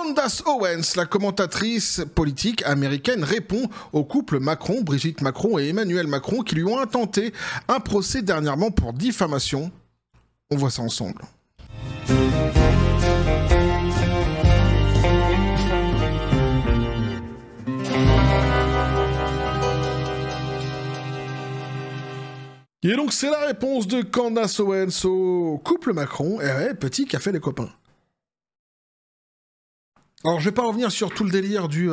Candace Owens, la commentatrice politique américaine, répond au couple Macron, Brigitte Macron et Emmanuel Macron, qui lui ont intenté un procès dernièrement pour diffamation. On voit ça ensemble. Et donc c'est la réponse de Candace Owens au couple Macron. Et ouais, petit café les copains. Alors, je vais pas revenir sur tout le délire du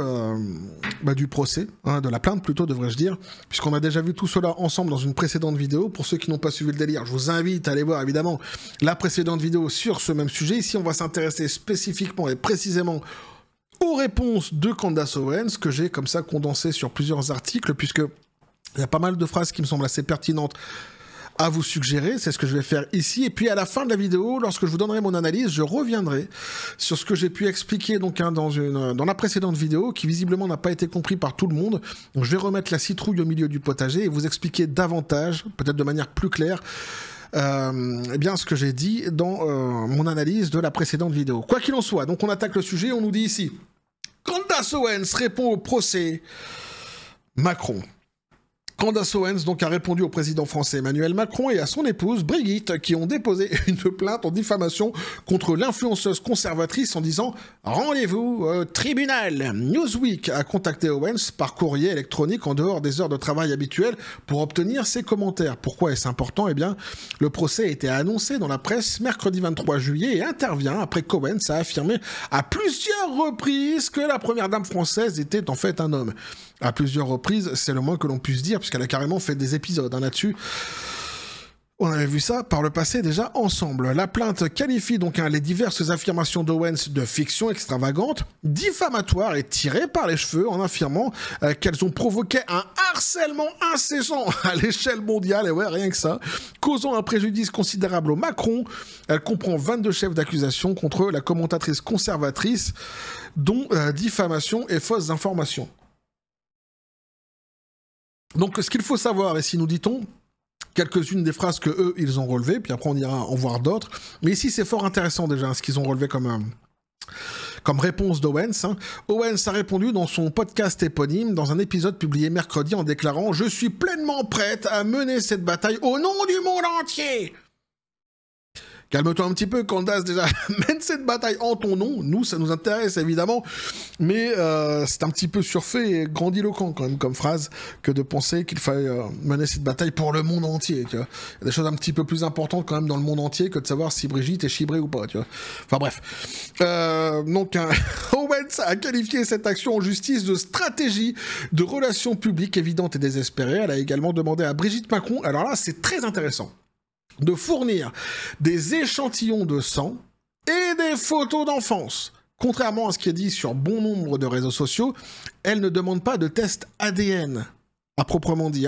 procès, hein, de la plainte plutôt, devrais-je dire, puisqu'on a déjà vu tout cela ensemble dans une précédente vidéo. Pour ceux qui n'ont pas suivi le délire, je vous invite à aller voir, évidemment, la précédente vidéo sur ce même sujet. Ici, on va s'intéresser spécifiquement et précisément aux réponses de Candace Owens, que j'ai comme ça condensé sur plusieurs articles, puisque il y a pas mal de phrases qui me semblent assez pertinentes à vous suggérer, c'est ce que je vais faire ici, et puis à la fin de la vidéo, lorsque je vous donnerai mon analyse, je reviendrai sur ce que j'ai pu expliquer donc dans la précédente vidéo, qui visiblement n'a pas été compris par tout le monde. Donc je vais remettre la citrouille au milieu du potager et vous expliquer davantage, peut-être de manière plus claire, eh bien ce que j'ai dit dans mon analyse de la précédente vidéo. Quoi qu'il en soit, donc on attaque le sujet, on nous dit ici, Candace Owens répond au procès Macron. Candace Owens donc a répondu au président français Emmanuel Macron et à son épouse Brigitte qui ont déposé une plainte en diffamation contre l'influenceuse conservatrice en disant « Rendez-vous au tribunal ». Newsweek a contacté Owens par courrier électronique en dehors des heures de travail habituelles pour obtenir ses commentaires. Pourquoi est-ce important ? Eh bien, le procès a été annoncé dans la presse mercredi 23 juillet et intervient après qu'Owens a affirmé à plusieurs reprises que la première dame française était en fait un homme. À plusieurs reprises, c'est le moins que l'on puisse dire, puisqu'elle a carrément fait des épisodes là-dessus. On avait vu ça par le passé déjà ensemble. La plainte qualifie donc les diverses affirmations d'Owens de fiction extravagante, diffamatoires et tirées par les cheveux en affirmant qu'elles ont provoqué un harcèlement incessant à l'échelle mondiale, et ouais, rien que ça, causant un préjudice considérable au Macron. Elle comprend 22 chefs d'accusation contre la commentatrice conservatrice, dont diffamation et fausses informations. Donc, ce qu'il faut savoir, ici nous dit-on, quelques-unes des phrases que eux, ils ont relevées, puis après on ira en voir d'autres. Mais ici, c'est fort intéressant déjà, ce qu'ils ont relevé comme réponse d'Owens. Owens a répondu dans son podcast éponyme, dans un épisode publié mercredi, en déclarant « Je suis pleinement prête à mener cette bataille au nom du monde entier !» Calme-toi un petit peu, Candace, déjà, mène cette bataille en ton nom. Nous, ça nous intéresse, évidemment, mais c'est un petit peu surfait et grandiloquent, quand même, comme phrase, que de penser qu'il fallait mener cette bataille pour le monde entier, tu vois. Il y a des choses un petit peu plus importantes, quand même, dans le monde entier, que de savoir si Brigitte est chibrée ou pas, tu vois. Enfin, bref. Donc, Owens a qualifié cette action en justice de stratégie de relations publiques évidente et désespérée. Elle a également demandé à Brigitte Macron, alors là, c'est très intéressant, de fournir des échantillons de sang et des photos d'enfance. Contrairement à ce qui est dit sur bon nombre de réseaux sociaux, elle ne demande pas de test ADN, à proprement dit.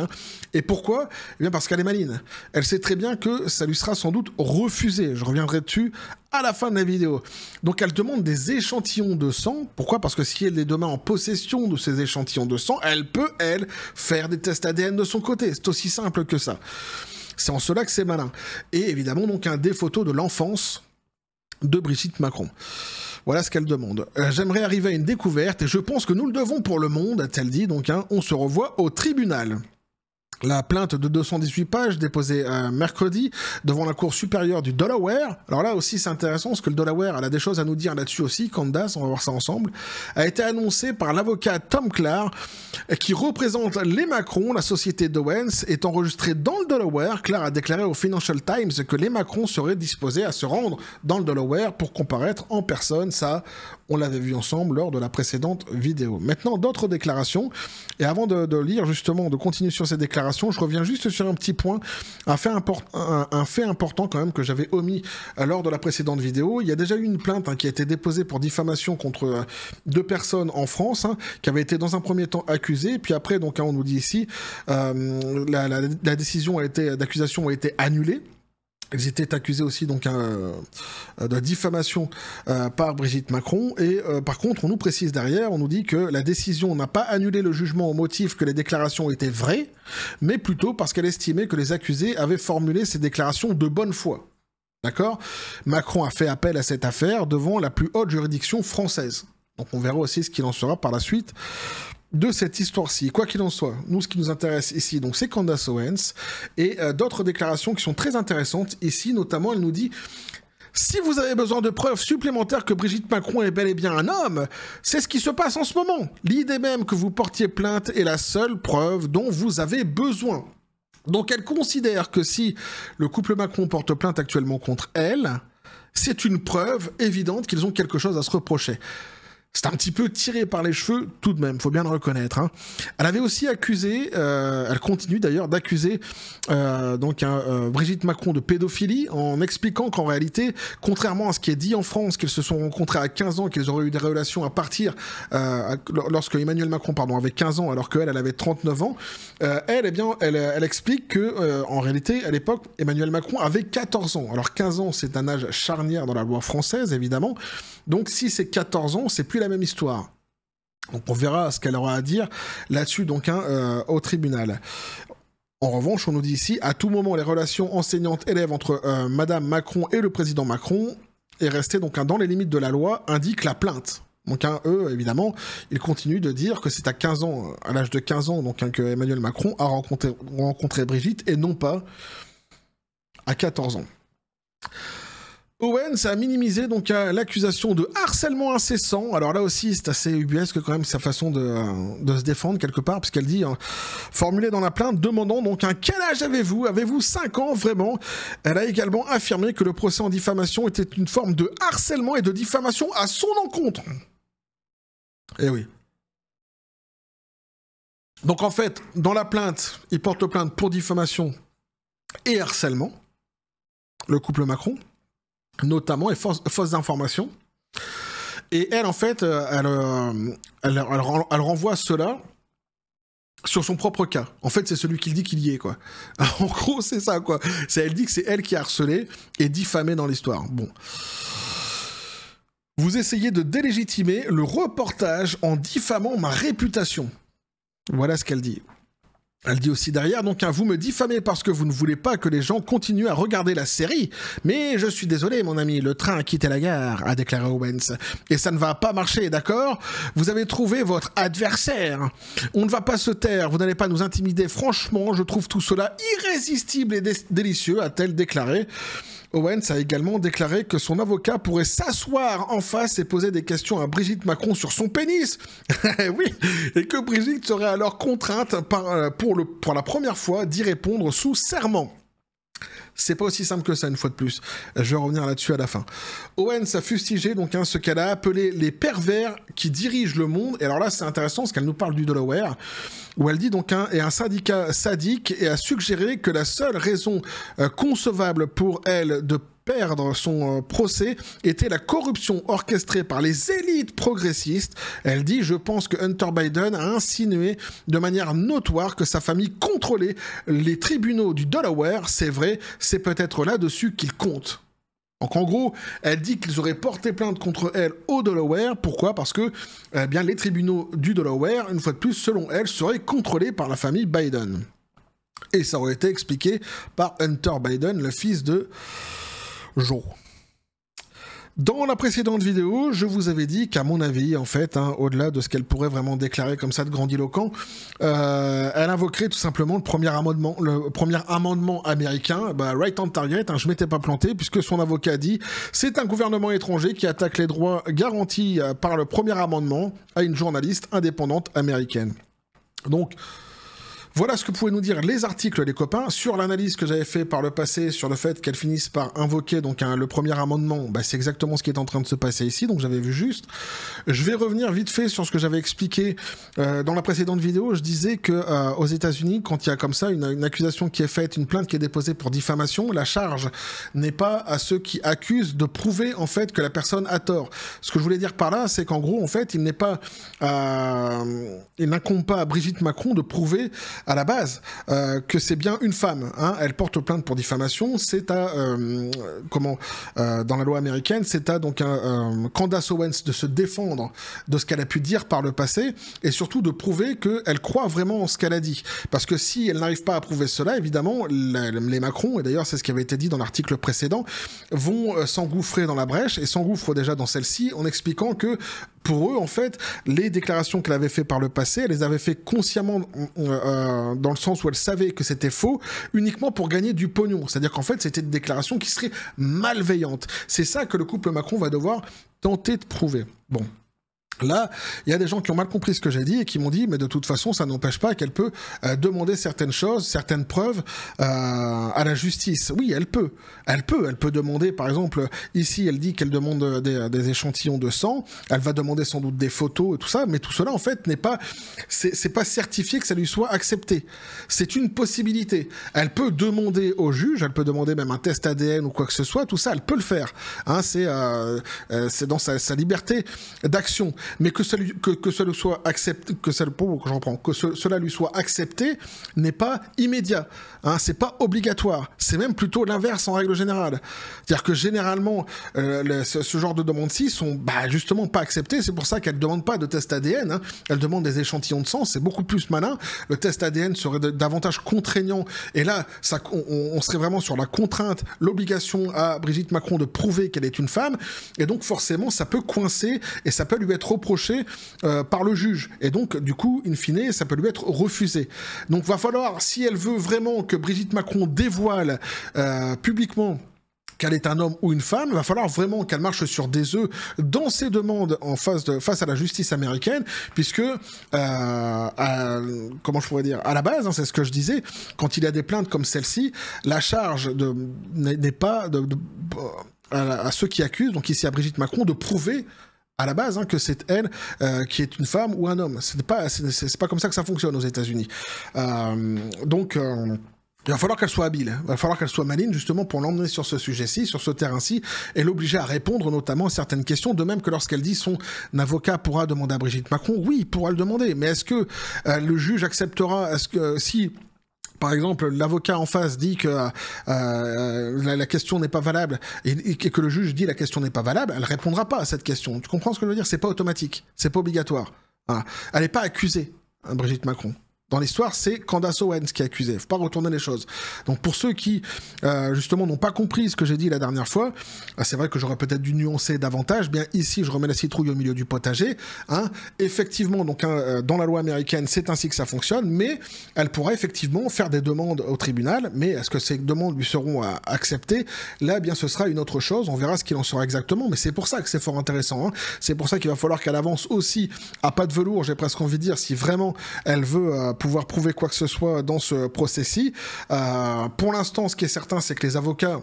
Et pourquoi ? Eh bien parce qu'elle est maline. Elle sait très bien que ça lui sera sans doute refusé. Je reviendrai dessus à la fin de la vidéo. Donc elle demande des échantillons de sang. Pourquoi ? Parce que si elle est demain en possession de ces échantillons de sang, elle peut, elle, faire des tests ADN de son côté. C'est aussi simple que ça. C'est en cela que c'est malin. Et évidemment, donc, des photos de l'enfance de Brigitte Macron. Voilà ce qu'elle demande. J'aimerais arriver à une découverte et je pense que nous le devons pour le monde, a-t-elle dit. Donc, on se revoit au tribunal. La plainte de 218 pages déposée mercredi devant la Cour supérieure du Delaware. Alors là aussi c'est intéressant parce que le Delaware elle a des choses à nous dire là-dessus aussi. Candace, on va voir ça ensemble, a été annoncée par l'avocat Tom Clark qui représente les Macron. La société d'Owens est enregistrée dans le Delaware. Clark a déclaré au Financial Times que les Macron seraient disposés à se rendre dans le Delaware pour comparaître en personne. Ça, on l'avait vu ensemble lors de la précédente vidéo. Maintenant, d'autres déclarations. Et avant de lire justement, de continuer sur ces déclarations, je reviens juste sur un petit point, un fait important quand même que j'avais omis lors de la précédente vidéo. Il y a déjà eu une plainte qui a été déposée pour diffamation contre 2 personnes en France, qui avaient été dans un premier temps accusées, puis après, donc on nous dit ici, la décision d'accusation a été annulée. Ils étaient accusés aussi donc de diffamation par Brigitte Macron et par contre on nous précise derrière, on nous dit que la décision n'a pas annulé le jugement au motif que les déclarations étaient vraies, mais plutôt parce qu'elle estimait que les accusés avaient formulé ces déclarations de bonne foi. D'accord? Macron a fait appel à cette affaire devant la plus haute juridiction française. Donc on verra aussi ce qu'il en sera par la suite de cette histoire-ci. Quoi qu'il en soit, nous, ce qui nous intéresse ici, donc, c'est Candace Owens et d'autres déclarations qui sont très intéressantes. Ici, notamment, elle nous dit: si vous avez besoin de preuves supplémentaires que Brigitte Macron est bel et bien un homme, c'est ce qui se passe en ce moment. L'idée même que vous portiez plainte est la seule preuve dont vous avez besoin. Donc elle considère que si le couple Macron porte plainte actuellement contre elle, c'est une preuve évidente qu'ils ont quelque chose à se reprocher. C'est un petit peu tiré par les cheveux tout de même, faut bien le reconnaître. Hein. Elle avait aussi accusé, elle continue d'ailleurs d'accuser Brigitte Macron de pédophilie en expliquant qu'en réalité, contrairement à ce qui est dit en France, qu'ils se sont rencontrés à 15 ans, qu'ils auraient eu des relations à partir lorsque Emmanuel Macron avait 15 ans alors qu'elle avait 39 ans, elle explique que en réalité, à l'époque, Emmanuel Macron avait 14 ans. Alors 15 ans, c'est un âge charnière dans la loi française, évidemment. Donc si c'est 14 ans, c'est plus la même histoire. Donc on verra ce qu'elle aura à dire là-dessus au tribunal. En revanche, on nous dit ici, à tout moment, les relations enseignantes-élèves entre Madame Macron et le président Macron est restée dans les limites de la loi, indique la plainte. Donc eux, évidemment, ils continuent de dire que c'est à 15 ans, à l'âge de 15 ans, que Emmanuel Macron a rencontré Brigitte et non pas à 14 ans. Owens a minimisé l'accusation de harcèlement incessant. Alors là aussi, c'est assez ubuesque quand même sa façon de se défendre quelque part, puisqu'elle dit, formulée dans la plainte, demandant quel âge avez-vous? Avez-vous 5 ans vraiment? Elle a également affirmé que le procès en diffamation était une forme de harcèlement et de diffamation à son encontre. Eh oui. Donc en fait, dans la plainte, il porte plainte pour diffamation et harcèlement, le couple Macron, notamment, et fausses informations. Et elle, en fait, elle renvoie cela sur son propre cas. En fait, c'est celui qui dit qu'il y est, quoi. En gros, c'est ça, quoi. Elle dit que c'est elle qui a harcelé et diffamé dans l'histoire. Bon. Vous essayez de délégitimer le reportage en diffamant ma réputation. Voilà ce qu'elle dit. Elle dit aussi derrière, vous me diffamez parce que vous ne voulez pas que les gens continuent à regarder la série. Mais je suis désolé, mon ami, le train a quitté la gare, a déclaré Owens. Et ça ne va pas marcher, d'accord? Vous avez trouvé votre adversaire. On ne va pas se taire, vous n'allez pas nous intimider. Franchement, je trouve tout cela irrésistible et délicieux, a-t-elle déclaré. Owens a également déclaré que son avocat pourrait s'asseoir en face et poser des questions à Brigitte Macron sur son pénis. Oui, et que Brigitte serait alors contrainte pour la première fois d'y répondre sous serment. C'est pas aussi simple que ça, une fois de plus. Je vais revenir là-dessus à la fin. Owens a fustigé ce qu'elle a appelé les pervers qui dirigent le monde. Et alors là, c'est intéressant parce qu'elle nous parle du Delaware, où elle dit est un syndicat sadique et a suggéré que la seule raison concevable pour elle de perdre son procès était la corruption orchestrée par les élites progressistes. Elle dit: je pense que Hunter Biden a insinué de manière notoire que sa famille contrôlait les tribunaux du Delaware. C'est vrai, c'est peut-être là-dessus qu'il compte. Donc en gros, elle dit qu'ils auraient porté plainte contre elle au Delaware. Pourquoi? Parce que les tribunaux du Delaware, une fois de plus, selon elle, seraient contrôlés par la famille Biden. Et ça aurait été expliqué par Hunter Biden, le fils de Joe. Dans la précédente vidéo, je vous avais dit qu'à mon avis, en fait, au-delà de ce qu'elle pourrait vraiment déclarer comme ça de grandiloquent, elle invoquerait tout simplement le premier amendement américain, right on target, je m'étais pas planté, puisque son avocat dit c'est un gouvernement étranger qui attaque les droits garantis par le premier amendement à une journaliste indépendante américaine. Donc, voilà ce que pouvaient nous dire les articles, les copains, sur l'analyse que j'avais fait par le passé, sur le fait qu'elle finisse par invoquer le premier amendement. C'est exactement ce qui est en train de se passer ici, donc j'avais vu juste. Je vais revenir vite fait sur ce que j'avais expliqué dans la précédente vidéo. Je disais que aux États-Unis, quand il y a comme ça une accusation qui est faite, une plainte qui est déposée pour diffamation, la charge n'est pas à ceux qui accusent de prouver en fait que la personne a tort. Ce que je voulais dire par là, c'est qu'en gros, en fait, il n'incombe pas à Brigitte Macron de prouver à la base que c'est bien une femme. Hein, elle porte plainte pour diffamation. C'est à dans la loi américaine, c'est à donc Candace Owens de se défendre de ce qu'elle a pu dire par le passé et surtout de prouver qu'elle croit vraiment en ce qu'elle a dit. Parce que si elle n'arrive pas à prouver cela, évidemment, les Macron, et d'ailleurs c'est ce qui avait été dit dans l'article précédent, vont s'engouffrer dans la brèche et s'engouffrent déjà dans celle-ci en expliquant que pour eux, en fait, les déclarations qu'elle avait fait par le passé, elle les avait fait consciemment dans le sens où elle savait que c'était faux, uniquement pour gagner du pognon. C'est-à-dire qu'en fait, c'était des déclarations qui seraient malveillantes. C'est ça que le couple Macron va devoir tenter de prouver. Bon. Là, il y a des gens qui ont mal compris ce que j'ai dit et qui m'ont dit, mais de toute façon, ça n'empêche pas qu'elle peut demander certaines choses, certaines preuves à la justice. Oui, elle peut. Elle peut demander, par exemple, ici, elle dit qu'elle demande des échantillons de sang. Elle va demander sans doute des photos et tout ça, mais tout cela, en fait, c'est pas certifié que ça lui soit accepté. C'est une possibilité. Elle peut demander au juge, elle peut demander même un test ADN ou quoi que ce soit. Tout ça, elle peut le faire. Hein, c'est dans sa liberté d'action. Mais que cela soit accepté, que cela lui soit accepté n'est pas immédiat. Hein, c'est pas obligatoire. C'est même plutôt l'inverse en règle générale. C'est-à-dire que généralement, ce genre de demandes-ci sont justement pas acceptées. C'est pour ça qu'elle ne demande pas de test ADN. Hein. Elle demande des échantillons de sang. C'est beaucoup plus malin. Le test ADN serait davantage contraignant. Et là, on serait vraiment sur la contrainte, l'obligation à Brigitte Macron de prouver qu'elle est une femme. Et donc forcément, ça peut coincer et ça peut lui être reproché par le juge. Et donc, du coup, in fine, ça peut lui être refusé. Donc, va falloir, si elle veut vraiment que Brigitte Macron dévoile publiquement qu'elle est un homme ou une femme, il va falloir vraiment qu'elle marche sur des œufs dans ses demandes face à la justice américaine, puisque, comment je pourrais dire, à la base, hein, c'est ce que je disais, quand il y a des plaintes comme celle-ci, la charge n'est pas à ceux qui accusent, donc ici à Brigitte Macron, de prouver à la base, hein, que c'est elle qui est une femme ou un homme. C'est pas comme ça que ça fonctionne aux États-Unis. Donc, il va falloir qu'elle soit habile. Il va falloir qu'elle soit maligne, justement, pour l'emmener sur ce sujet-ci, sur ce terrain-ci, et l'obliger à répondre notamment à certaines questions, de même que lorsqu'elle dit son avocat pourra demander à Brigitte Macron, oui, il pourra le demander, mais est-ce que le juge acceptera, est-ce que si... Par exemple, l'avocat en face dit que la question n'est pas valable et que le juge dit la question n'est pas valable, elle répondra pas à cette question. Tu comprends ce que je veux dire? C'est pas automatique, c'est pas obligatoire. Voilà. Elle n'est pas accusée, hein, Brigitte Macron. Dans l'histoire, c'est Candace Owens qui est accusée. Faut pas retourner les choses. Donc pour ceux qui, justement, n'ont pas compris ce que j'ai dit la dernière fois, c'est vrai que j'aurais peut-être dû nuancer davantage. Bien ici, je remets la citrouille au milieu du potager. Hein. Effectivement, donc dans la loi américaine, c'est ainsi que ça fonctionne. Mais elle pourra effectivement faire des demandes au tribunal. Mais est-ce que ces demandes lui seront acceptées? Là, eh bien, ce sera une autre chose. On verra ce qu'il en sera exactement. Mais c'est pour ça que c'est fort intéressant. Hein. C'est pour ça qu'il va falloir qu'elle avance aussi à pas de velours. J'ai presque envie de dire, si vraiment elle veut pouvoir prouver quoi que ce soit dans ce procès-ci. Pour l'instant, ce qui est certain, c'est que les avocats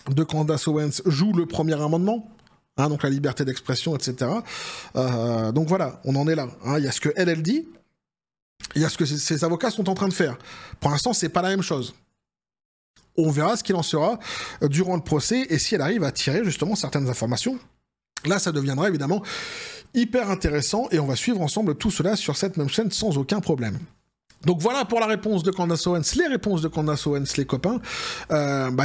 de Candace Owens jouent le premier amendement, hein, donc la liberté d'expression, etc. Donc voilà, on en est là. Hein. Il y a ce que elle dit, il y a ce que ses avocats sont en train de faire. Pour l'instant, c'est pas la même chose. On verra ce qu'il en sera durant le procès et si elle arrive à tirer justement certaines informations. Là, ça deviendra évidemment hyper intéressant et on va suivre ensemble tout cela sur cette même chaîne sans aucun problème. Donc voilà pour la réponse de Candace Owens, les réponses de Candace Owens, les copains.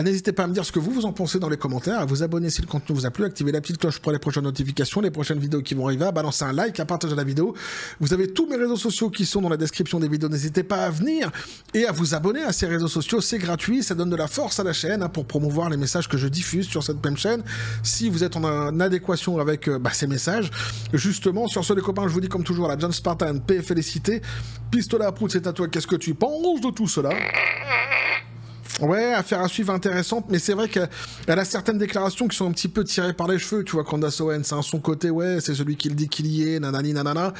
N'hésitez pas à me dire ce que vous en pensez dans les commentaires, à vous abonner si le contenu vous a plu, activer la petite cloche pour les prochaines notifications, les prochaines vidéos qui vont arriver, à balancer un like, à partager la vidéo. Vous avez tous mes réseaux sociaux qui sont dans la description des vidéos, n'hésitez pas à venir et à vous abonner à ces réseaux sociaux, c'est gratuit, ça donne de la force à la chaîne hein, pour promouvoir les messages que je diffuse sur cette même chaîne. Si vous êtes en adéquation avec ces messages, justement, sur ce les copains, je vous dis comme toujours, la John Spartan, paix et félicité, pistolet à prout, c'est à toi, qu'est-ce que tu penses de tout cela? Ouais, affaire à suivre intéressante, mais c'est vrai qu'elle a certaines déclarations qui sont un petit peu tirées par les cheveux, tu vois, Candace Owens, hein, son côté, ouais, c'est celui qui le dit qu'il y est, nanani nanana.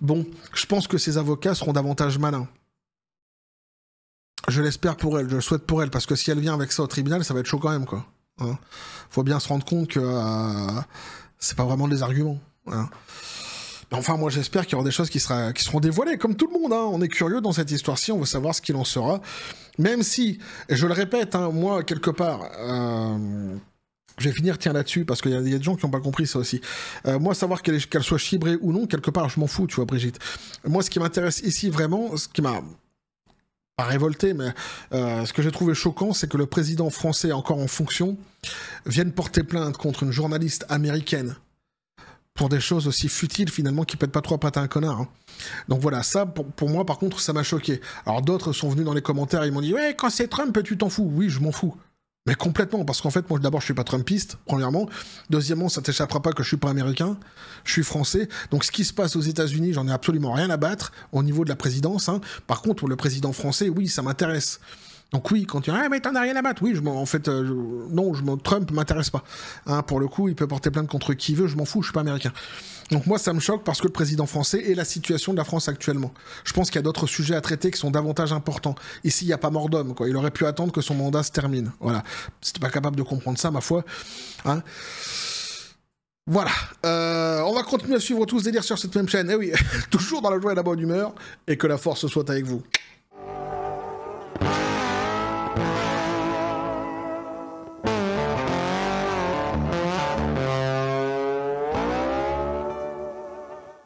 Bon, je pense que ses avocats seront davantage malins. Je l'espère pour elle, je le souhaite pour elle, parce que si elle vient avec ça au tribunal, ça va être chaud quand même, quoi. Hein. Faut bien se rendre compte que c'est pas vraiment des arguments. Hein. Enfin, moi, j'espère qu'il y aura des choses qui seront dévoilées, comme tout le monde. Hein. On est curieux dans cette histoire-ci, on veut savoir ce qu'il en sera. Même si, et je le répète, hein, moi, quelque part, je vais finir, tiens, là-dessus, parce qu'il y a des gens qui n'ont pas compris ça aussi. Moi, savoir qu'elle soit chibrée ou non, quelque part, je m'en fous, tu vois, Brigitte. Moi, ce qui m'intéresse ici, vraiment, ce qui m'a pas révolté, mais ce que j'ai trouvé choquant, c'est que le président français, encore en fonction, vienne porter plainte contre une journaliste américaine pour des choses aussi futiles, finalement, qui pètent pas trop à patin un connard. Hein. Donc voilà, ça, pour moi, par contre, ça m'a choqué. Alors d'autres sont venus dans les commentaires, ils m'ont dit « Ouais, quand c'est Trump, tu t'en fous ?» Oui, je m'en fous. Mais complètement, parce qu'en fait, moi, d'abord, je suis pas trumpiste, premièrement. Deuxièmement, ça t'échappera pas que je suis pas américain, je suis français. Donc, ce qui se passe aux États-Unis, j'en ai absolument rien à battre au niveau de la présidence. Hein. Par contre, le président français, oui, ça m'intéresse. Donc oui, quand tu dis « Ah, mais t'en as rien à battre », oui, en fait, non, Trump m'intéresse pas. Hein, pour le coup, il peut porter plainte contre qui veut, je m'en fous, je suis pas américain. Donc moi, ça me choque parce que le président français et la situation de la France actuellement. Je pense qu'il y a d'autres sujets à traiter qui sont davantage importants. Ici, il n'y a pas mort d'homme, quoi. Il aurait pu attendre que son mandat se termine. Voilà. Si t'es pas capable de comprendre ça, ma foi. Hein. Voilà. On va continuer à suivre tous ce délire sur cette même chaîne. Eh oui, toujours dans la joie et la bonne humeur. Et que la force soit avec vous.